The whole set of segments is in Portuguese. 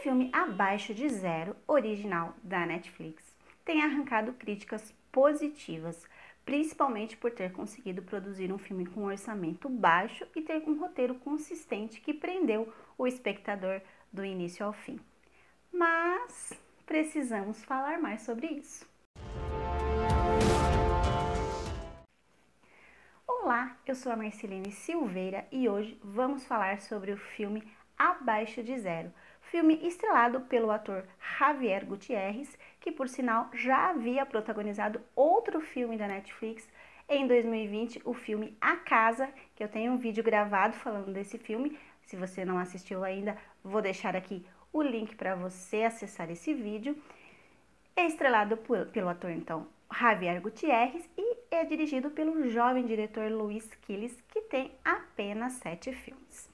filme Abaixo de Zero, original da Netflix, tem arrancado críticas positivas, principalmente por ter conseguido produzir um filme com um orçamento baixo e ter um roteiro consistente que prendeu o espectador do início ao fim. Mas precisamos falar mais sobre isso. Olá, eu sou a Marcelene Silveira e hoje vamos falar sobre o filme Abaixo de Zero, filme estrelado pelo ator Javier Gutiérrez, que por sinal já havia protagonizado outro filme da Netflix em 2020, o filme A Casa, que eu tenho um vídeo gravado falando desse filme. Se você não assistiu ainda, vou deixar aqui o link para você acessar esse vídeo. É estrelado pelo ator, então, Javier Gutiérrez e é dirigido pelo jovem diretor Luis Quiles, que tem apenas 7 filmes.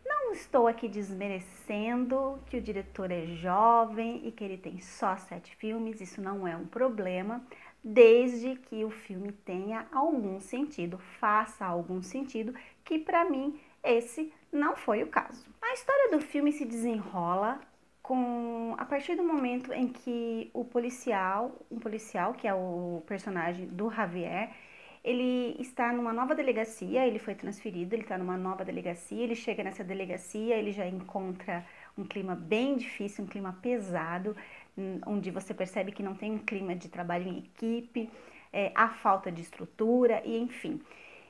Não estou aqui desmerecendo que o diretor é jovem e que ele tem só 7 filmes, isso não é um problema, desde que o filme tenha algum sentido, faça algum sentido, que para mim esse não foi o caso. A história do filme se desenrola a partir do momento em que um policial, que é o personagem do Javier, ele está numa nova delegacia, ele foi transferido, ele está numa nova delegacia, ele chega nessa delegacia, ele já encontra um clima bem difícil, um clima pesado, onde você percebe que não tem um clima de trabalho em equipe, há falta de estrutura e enfim.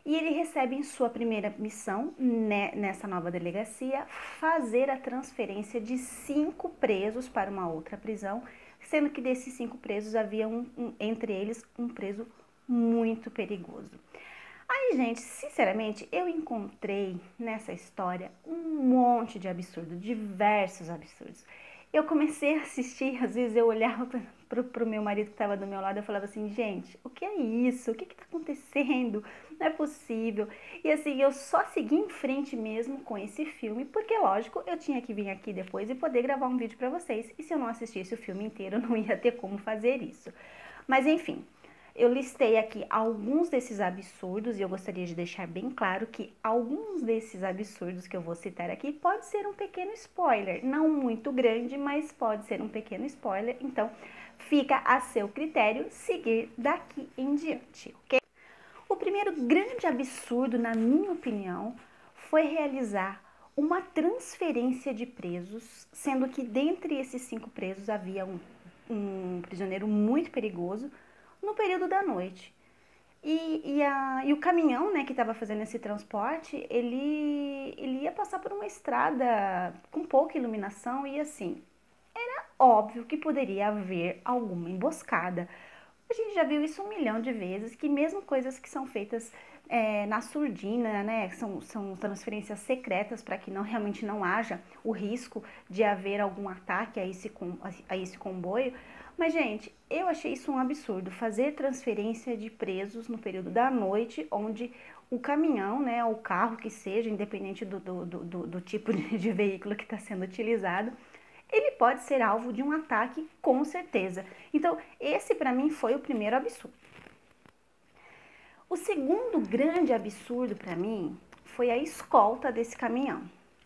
E ele recebe em sua primeira missão, nessa nova delegacia, fazer a transferência de 5 presos para uma outra prisão, sendo que desses 5 presos havia entre eles um preso muito perigoso. Aí, gente, sinceramente, eu encontrei nessa história um monte de absurdo, diversos absurdos. Eu comecei a assistir, às vezes eu olhava pro meu marido que estava do meu lado, eu falava assim, gente, o que é isso? O que está acontecendo? Não é possível. E assim, eu só segui em frente mesmo com esse filme, porque lógico, eu tinha que vir aqui depois e poder gravar um vídeo para vocês. E se eu não assistisse o filme inteiro, eu não ia ter como fazer isso. Mas enfim, eu listei aqui alguns desses absurdos e eu gostaria de deixar bem claro que alguns desses absurdos que eu vou citar aqui pode ser um pequeno spoiler, não muito grande, mas pode ser um pequeno spoiler, então fica a seu critério seguir daqui em diante, ok? O primeiro grande absurdo, na minha opinião, foi realizar uma transferência de presos, sendo que dentre esses 5 presos havia um prisioneiro muito perigoso, no período da noite. E o caminhão, né, que estava fazendo esse transporte, ele ia passar por uma estrada com pouca iluminação e assim, era óbvio que poderia haver alguma emboscada. A gente já viu isso 1 milhão de vezes, que mesmo coisas que são feitas na surdina, né, são transferências secretas para que realmente não haja o risco de haver algum ataque a esse comboio. Mas, gente, eu achei isso um absurdo, fazer transferência de presos no período da noite, onde o caminhão, né, o carro que seja, independente do tipo de veículo que está sendo utilizado, ele pode ser alvo de um ataque, com certeza. Então, esse para mim foi o primeiro absurdo. O segundo grande absurdo para mim foi a escolta desse caminhão.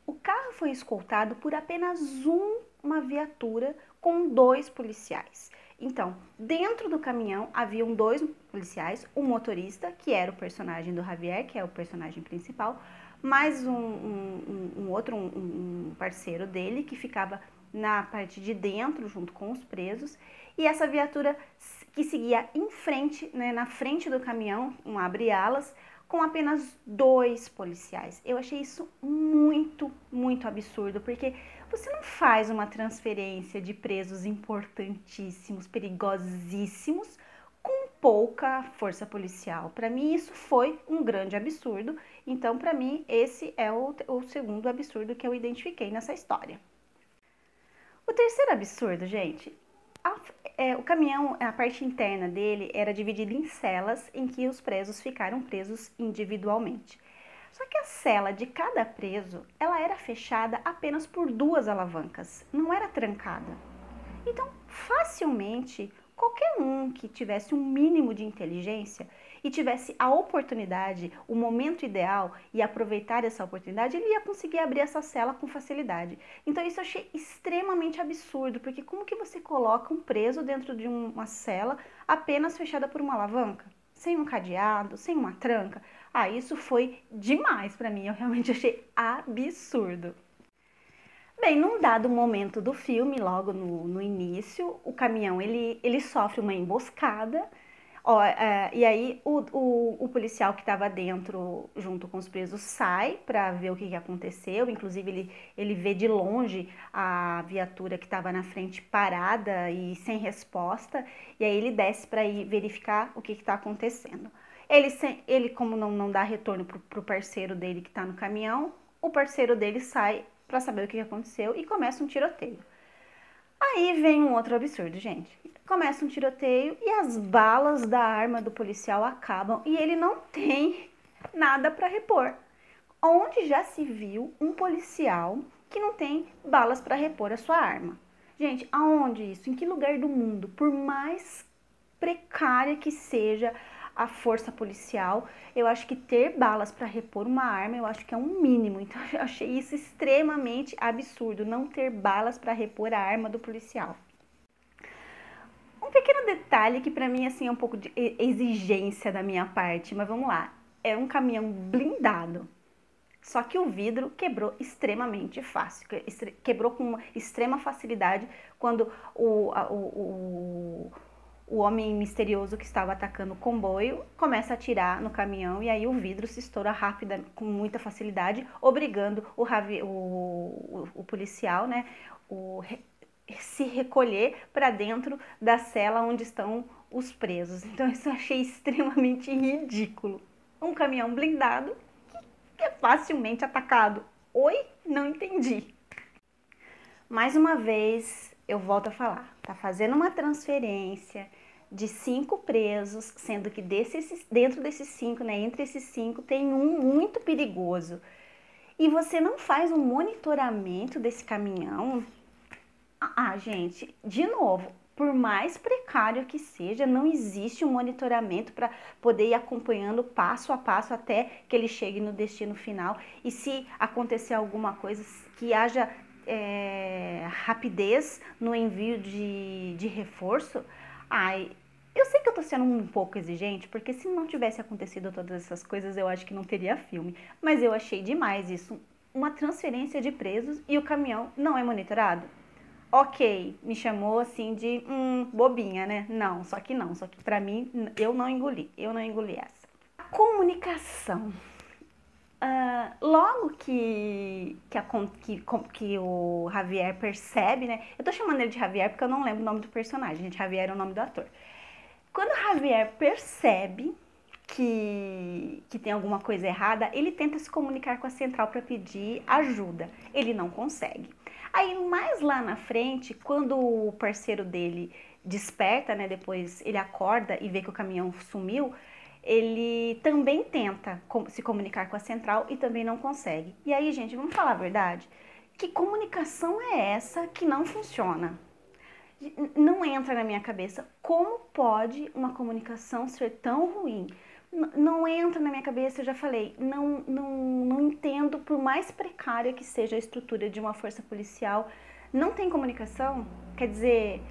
O carro foi escoltado por apenas uma viatura com 2 policiais. Então, dentro do caminhão haviam 2 policiais, um motorista, que era o personagem do Javier, que é o personagem principal, mais um parceiro dele, que ficava na parte de dentro, junto com os presos, e essa viatura que seguia em frente, né, na frente do caminhão, um abre-alas, com apenas 2 policiais. Eu achei isso muito, muito absurdo, porque você não faz uma transferência de presos importantíssimos, perigosíssimos, com pouca força policial. Para mim, isso foi um grande absurdo. Então, para mim, esse é o segundo absurdo que eu identifiquei nessa história. O terceiro absurdo, gente, o caminhão, a parte interna dele era dividida em celas em que os presos ficaram presos individualmente. Só que a cela de cada preso, ela era fechada apenas por 2 alavancas, não era trancada. Então, facilmente, qualquer um que tivesse um mínimo de inteligência e tivesse a oportunidade, o momento ideal e aproveitar essa oportunidade, ele ia conseguir abrir essa cela com facilidade. Então isso eu achei extremamente absurdo, porque como que você coloca um preso dentro de uma cela apenas fechada por uma alavanca? Sem um cadeado, sem uma tranca? Ah, isso foi demais pra mim, eu realmente achei absurdo. Bem, num dado momento do filme, logo no início, o caminhão ele sofre uma emboscada. Ó, e aí o policial que estava dentro, junto com os presos, sai para ver o que aconteceu. Inclusive, ele vê de longe a viatura que estava na frente parada e sem resposta. E aí ele desce para ir verificar o que está acontecendo. Ele como não dá retorno pro parceiro dele que está no caminhão, o parceiro dele sai para saber o que aconteceu e começa um tiroteio. Aí vem um outro absurdo, gente. Começa um tiroteio e as balas da arma do policial acabam e ele não tem nada para repor. Onde já se viu um policial que não tem balas para repor a sua arma? Gente, aonde isso? Em que lugar do mundo? Por mais precária que seja a força policial, eu acho que ter balas para repor uma arma, eu acho que é um mínimo. Então eu achei isso extremamente absurdo, não ter balas para repor a arma do policial. Um pequeno detalhe que para mim assim é um pouco de exigência da minha parte, mas vamos lá. É um caminhão blindado. Só que o vidro quebrou extremamente fácil, quebrou com uma extrema facilidade quando o homem misterioso que estava atacando o comboio começa a atirar no caminhão e aí o vidro se estoura rápida, com muita facilidade, obrigando o policial, né, se recolher para dentro da cela onde estão os presos. Então isso eu achei extremamente ridículo. Um caminhão blindado que é facilmente atacado. Oi? Não entendi. Mais uma vez, eu volto a falar, tá fazendo uma transferência de 5 presos, sendo que dentro desses 5, né, entre esses 5, tem um muito perigoso. E você não faz um monitoramento desse caminhão? Ah, gente, de novo, por mais precário que seja, não existe um monitoramento para poder ir acompanhando passo a passo até que ele chegue no destino final. E se acontecer alguma coisa, que haja rapidez no envio de reforço. Ai, eu sei que eu tô sendo um pouco exigente, porque se não tivesse acontecido todas essas coisas, eu acho que não teria filme. Mas eu achei demais isso, uma transferência de presos e o caminhão não é monitorado. Ok, me chamou assim de bobinha, né? Não, só que pra mim, eu não engoli essa. A comunicação. Logo que o Javier percebe, né? Eu tô chamando ele de Javier porque eu não lembro o nome do personagem, gente. Javier é o nome do ator. Quando o Javier percebe que tem alguma coisa errada, ele tenta se comunicar com a central para pedir ajuda. Ele não consegue. Aí, mais lá na frente, quando o parceiro dele desperta, né? Depois ele acorda e vê que o caminhão sumiu, ele também tenta se comunicar com a central e também não consegue. E aí, gente, vamos falar a verdade? Que comunicação é essa que não funciona? Não entra na minha cabeça. Como pode uma comunicação ser tão ruim? Não entra na minha cabeça, eu já falei, não entendo, por mais precária que seja a estrutura de uma força policial, não tem comunicação, quer dizer,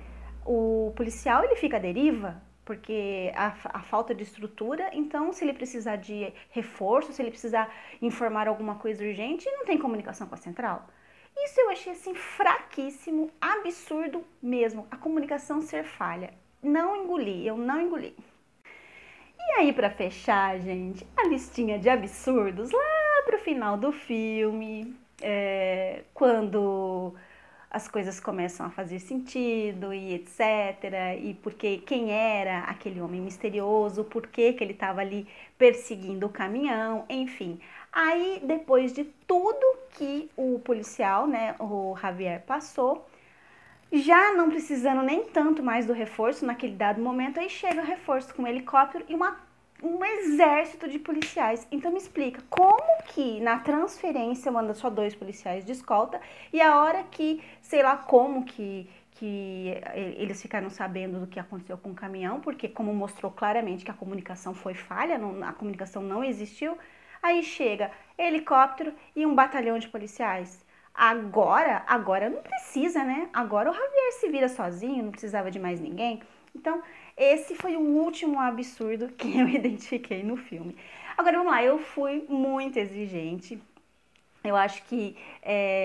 o policial ele fica à deriva, porque a falta de estrutura, então se ele precisar de reforço, se ele precisar informar alguma coisa urgente, não tem comunicação com a central. Isso eu achei assim fraquíssimo, absurdo mesmo, a comunicação ser falha. Não engoli, eu não engoli. E aí, para fechar, gente, a listinha de absurdos lá pro final do filme, quando as coisas começam a fazer sentido e etc. E porque quem era aquele homem misterioso, por que ele estava ali perseguindo o caminhão, enfim. Aí, depois de tudo que o policial, né, o Javier passou, já não precisando nem tanto mais do reforço naquele dado momento, aí chega o reforço com um helicóptero e um exército de policiais. Então me explica, como que na transferência manda só 2 policiais de escolta e a hora que, sei lá como que que eles ficaram sabendo do que aconteceu com o caminhão, porque como mostrou claramente que a comunicação foi falha, a comunicação não existiu, aí chega helicóptero e um batalhão de policiais. Agora não precisa, né? Agora o Javier se vira sozinho, não precisava de mais ninguém. Então, esse foi o último absurdo que eu identifiquei no filme. Agora, vamos lá, eu fui muito exigente. Eu acho que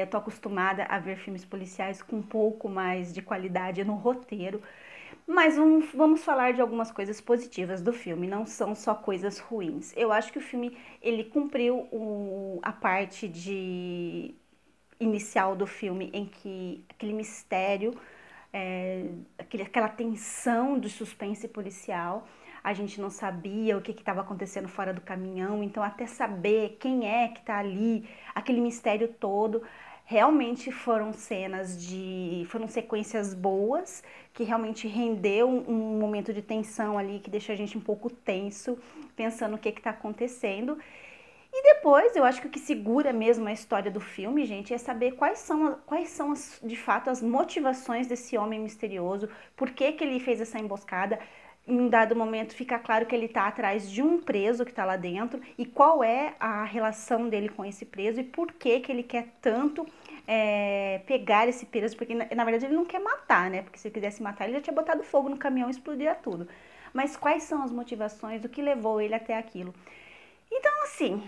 eu tô acostumada a ver filmes policiais com um pouco mais de qualidade no roteiro. Mas vamos falar de algumas coisas positivas do filme, não são só coisas ruins. Eu acho que o filme, ele cumpriu a parte inicial do filme em que aquele mistério, aquela tensão de suspense policial, a gente não sabia o que estava acontecendo fora do caminhão, então até saber quem é que está ali, aquele mistério todo, realmente foram sequências boas, que realmente rendeu um momento de tensão ali, que deixa a gente um pouco tenso, pensando o que está acontecendo. E depois, eu acho que o que segura mesmo a história do filme, gente, é saber quais são de fato as motivações desse homem misterioso, por que que ele fez essa emboscada. Em um dado momento fica claro que ele está atrás de um preso que está lá dentro e qual é a relação dele com esse preso e por que que ele quer tanto pegar esse preso, porque na verdade ele não quer matar, né? Porque se ele quisesse matar, ele já tinha botado fogo no caminhão e explodia tudo. Mas quais são as motivações, o que levou ele até aquilo? Então, assim,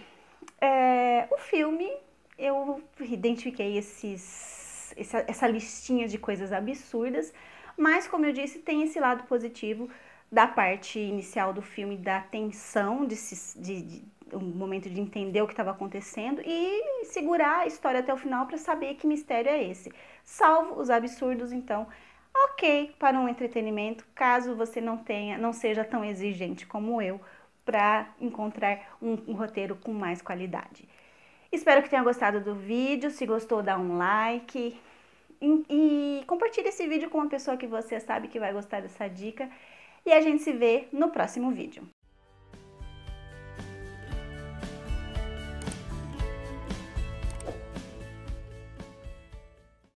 o filme, eu identifiquei essa listinha de coisas absurdas, mas, como eu disse, tem esse lado positivo da parte inicial do filme, da tensão, um momento de entender o que estava acontecendo e segurar a história até o final para saber que mistério é esse. Salvo os absurdos, então, ok para um entretenimento, caso você não seja tão exigente como eu, para encontrar um roteiro com mais qualidade. Espero que tenha gostado do vídeo. Se gostou, dá um like e compartilhe esse vídeo com uma pessoa que você sabe que vai gostar dessa dica. E a gente se vê no próximo vídeo.